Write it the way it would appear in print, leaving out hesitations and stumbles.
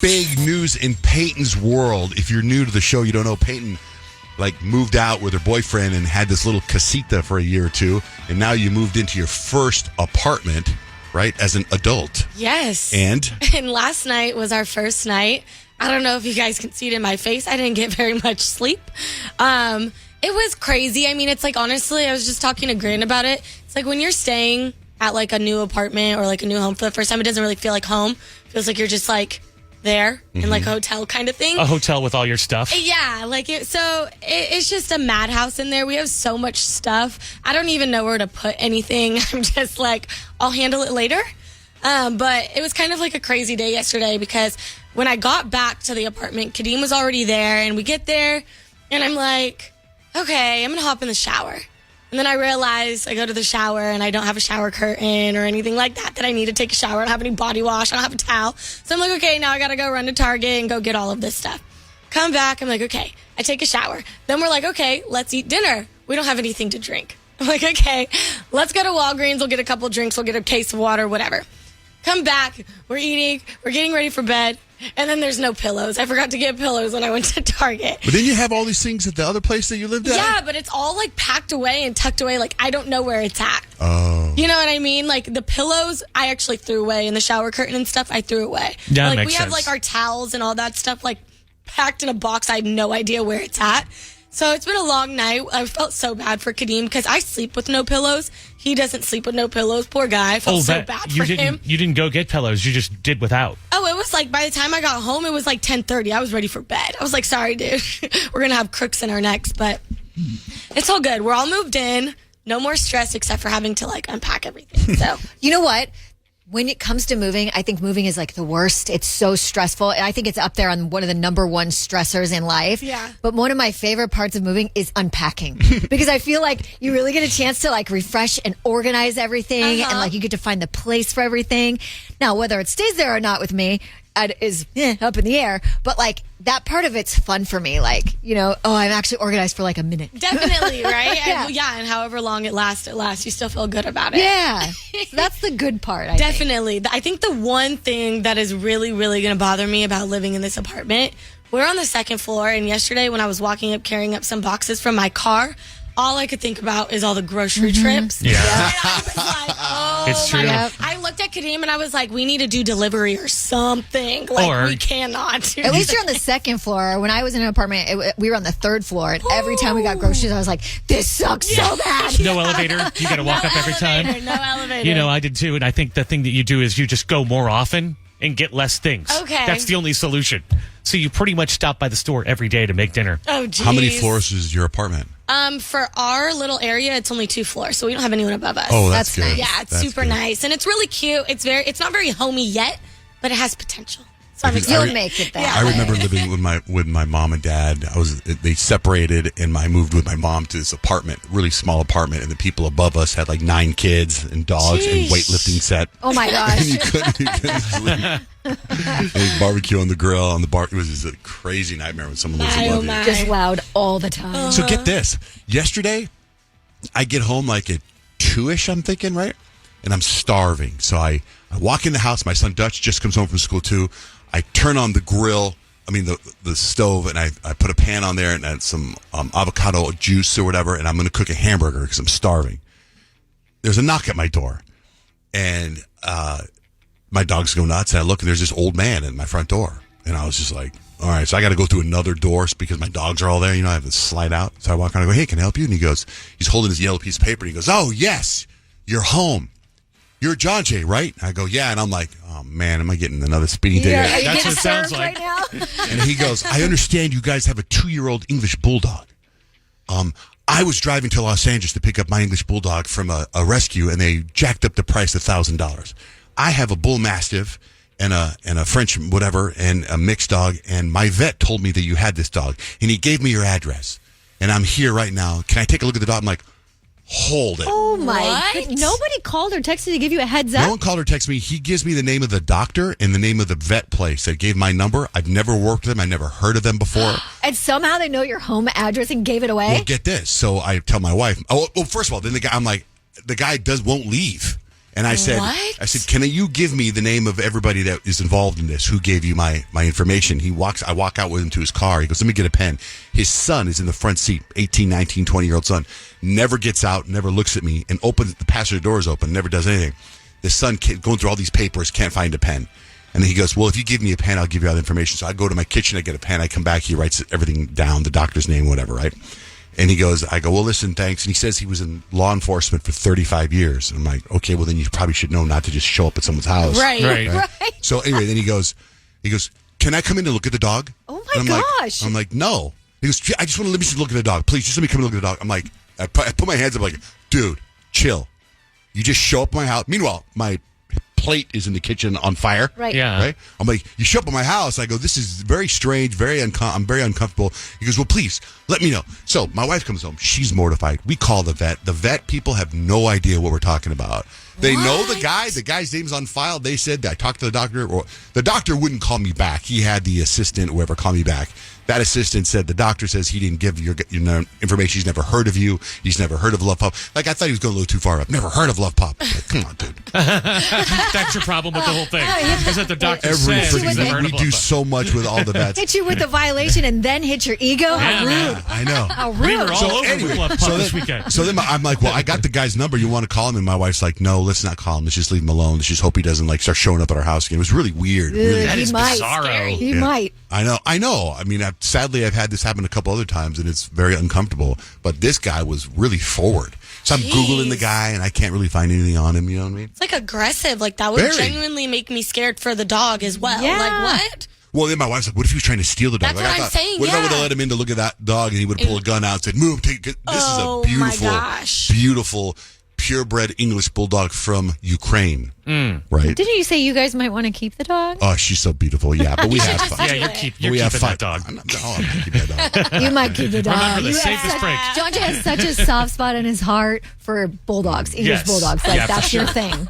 Big news in Peyton's world. If you're new to the show, you don't know Peyton moved out with her boyfriend and had this little casita for a year or two, and now you moved into your first apartment, right, as an adult. Yes. And last night was our first night. I don't know if you guys can see it in my face. I didn't get very much sleep. It was crazy. I mean, it's honestly, I was just talking to Grant about it. It's when you're staying at a new apartment or a new home for the first time, it doesn't really feel like home. It feels like you're just there in a hotel kind of thing. A hotel with all your stuff. Yeah, it's just a madhouse in there. We have so much stuff. I don't even know where to put anything. I'm just I'll handle it later. But it was kind of a crazy day yesterday because when I got back to the apartment, Kadeem was already there, and we get there, and I'm okay, I'm gonna hop in the shower. And then I realize I go to the shower and I don't have a shower curtain or anything like that I need to take a shower. I don't have any body wash. I don't have a towel. So I'm okay, now I got to go run to Target and go get all of this stuff. Come back. I'm okay, I take a shower. Then we're okay, let's eat dinner. We don't have anything to drink. I'm okay, let's go to Walgreens. We'll get a couple drinks. We'll get a case of water, whatever. Come back. We're eating. We're getting ready for bed. And then there's no pillows. I forgot to get pillows when I went to Target. But didn't you have all these things at the other place that you lived at? Yeah, but it's all packed away and tucked away. I don't know where it's at. Oh. You know what I mean? The pillows I actually threw away, and the shower curtain and stuff I threw away. Yeah, makes we sense. have our towels and all that stuff packed in a box. I had no idea where it's at. So it's been a long night. I felt so bad for Kadeem because I sleep with no pillows. He doesn't sleep with no pillows. Poor guy. I felt so bad for him. You didn't go get pillows. You just did without. Oh, it was by the time I got home, it was 10:30. I was ready for bed. I was sorry, dude. We're going to have crooks in our necks, but it's all good. We're all moved in. No more stress except for having to unpack everything. So, you know what? When it comes to moving, I think moving is the worst. It's so stressful. And I think it's up there on one of the number one stressors in life. Yeah. But one of my favorite parts of moving is unpacking because I feel you really get a chance to refresh and organize everything and you get to find the place for everything. Now, whether it stays there or not with me is up in the air, but that part of it's fun for me. I'm actually organized for a minute. Definitely, right? Yeah. And however long it lasts, you still feel good about it. Yeah. So that's the good part, I think. Definitely. I think the one thing that is really, really going to bother me about living in this apartment, we're on the second floor, and yesterday when I was walking up, carrying up some boxes from my car, all I could think about is all the grocery trips. Yeah. I was oh, it's true. God. I looked at Kadeem and I was we need to do delivery or something. We cannot. At least you're on the second floor. When I was in an apartment, we were on the third floor. And every time we got groceries, I was this sucks so bad. No elevator. You got to walk up every time. No elevator. I did too. And I think the thing that you do is you just go more often and get less things. Okay. That's the only solution. So you pretty much stop by the store every day to make dinner. Oh, geez. How many floors is your apartment? For our little area, it's only 2 floors, so we don't have anyone above us. Oh, that's good. Nice. Yeah, it's that's super good. nice, and it's really cute. It's not very homey yet, but it has potential. So You'll make it there. I remember living with my mom and dad. They separated, and I moved with my mom to this apartment, really small apartment, and the people above us had 9 kids and dogs and weightlifting set. Oh my gosh! And you couldn't sleep. And barbecue on the grill on the bar. It was just a crazy nightmare when someone lives above you. Just loud all the time. So get this. Yesterday, I get home at 2-ish, I'm thinking, right? And I'm starving. So I walk in the house. My son Dutch just comes home from school too. I turn on the grill, the stove, and I put a pan on there and add some avocado juice or whatever, and I'm going to cook a hamburger because I'm starving. There's a knock at my door, and my dogs go nuts, and I look, and there's this old man at my front door. And I was just all right, so I got to go through another door because my dogs are all there. I have to slide out. So I walk on, I go, hey, can I help you? And he's holding his yellow piece of paper, and he goes, oh, yes, you're home. You're John Jay, right? I go, yeah. And I'm oh, man, am I getting another speeding ticket? Are you That's getting what it sounds served like. right now? And he goes, I understand you guys have a 2-year-old English bulldog. I was driving to Los Angeles to pick up my English bulldog from a rescue, and they jacked up the price $1,000. I have a bull mastiff and a French whatever and a mixed dog, and my vet told me that you had this dog, and he gave me your address, and I'm here right now. Can I take a look at the dog? I'm like, hold it. Oh my! What? Nobody called or texted to give you a heads up. No one called or texted me. He gives me the name of the doctor and the name of the vet place that gave my number. I've never worked with them. I never heard of them before. And somehow they know your home address and gave it away. Well, get this. So I tell my wife. Oh, well, first of all, then the guy. I'm like, the guy won't leave. And I said, What? can you give me the name of everybody that is involved in this? Who gave you my information? I walk out with him to his car. He goes, let me get a pen. His son is in the front seat, 18, 19, 20-year-old son. Never gets out, never looks at me, and opens, the passenger door is open, never does anything. The son going through all these papers, can't find a pen. And then he goes, well, if you give me a pen, I'll give you all the information. So I go to my kitchen, I get a pen, I come back, he writes everything down, the doctor's name, whatever, right? And he goes, I go, well, listen, thanks. And he says he was in law enforcement for 35 years. And I'm like, okay, well, then you probably should know not to just show up at someone's house. Right. So anyway, then he goes, can I come in and look at the dog? Oh my And gosh. I'm like, no. He goes, I just want to let me just look at the dog. Please, just let me come and look at the dog. I'm like, I put my hands up like, dude, chill. You just show up at my house. Meanwhile, my plate is in the kitchen on fire. Right. Yeah. Right? I'm like, you show up at my house. I go, this is very strange, I'm very uncomfortable. He goes, well, please, let me know. So my wife comes home. She's mortified. We call the vet. The vet people have no idea what we're talking about. They know the guy. The guy's name's on file. They said that I talked to the doctor, or the doctor wouldn't call me back. He had the assistant, whoever, call me back. That assistant said the doctor says he didn't give your information. He's never heard of you. He's never heard of Love Pup. Like, I thought he was going a little too far up. Never heard of Love Pup. Like, come on, dude. That's your problem with the whole thing. Is that the doctor Every says he's freaking never thing. heard We of do Love so much with all the vets. Hit you with the violation and then hit your ego? Yeah, How rude. man. I know. How We rude. were all over with Love Pup this weekend. So then I'm like, well, I got the guy's number. You want to call him? And my wife's like, no, let's not call him. Let's just leave him alone. Let's just hope he doesn't like start showing up at our house again. It was really weird. Really. That He is might. bizarro. He might. I know. I mean, sadly, I've had this happen a couple other times, and it's very uncomfortable. But this guy was really forward. So I'm Googling the guy, and I can't really find anything on him. You know what I mean? It's like aggressive. Like that would Very. genuinely make me scared for the dog as well. Yeah. Like what? Well, then my wife's like, what if he was trying to steal the dog? That's Like, what I'm saying, What if I would have yeah. let him in to look at that dog, and he would pull a gun out and said, move, take it. This Oh, is a my beautiful, gosh. beautiful, purebred English bulldog from Ukraine. Right? Didn't you say you guys might want to keep the dog? Oh, she's so beautiful. Yeah, but we have fun. Yeah, you're it. keeping that dog. I'm not keeping that dog. You might keep the dog. Remember You this. have Save this such- break. John Jay has such a soft spot in his heart for bulldogs, English Yes. bulldogs. Like Yeah, for that's your sure. thing.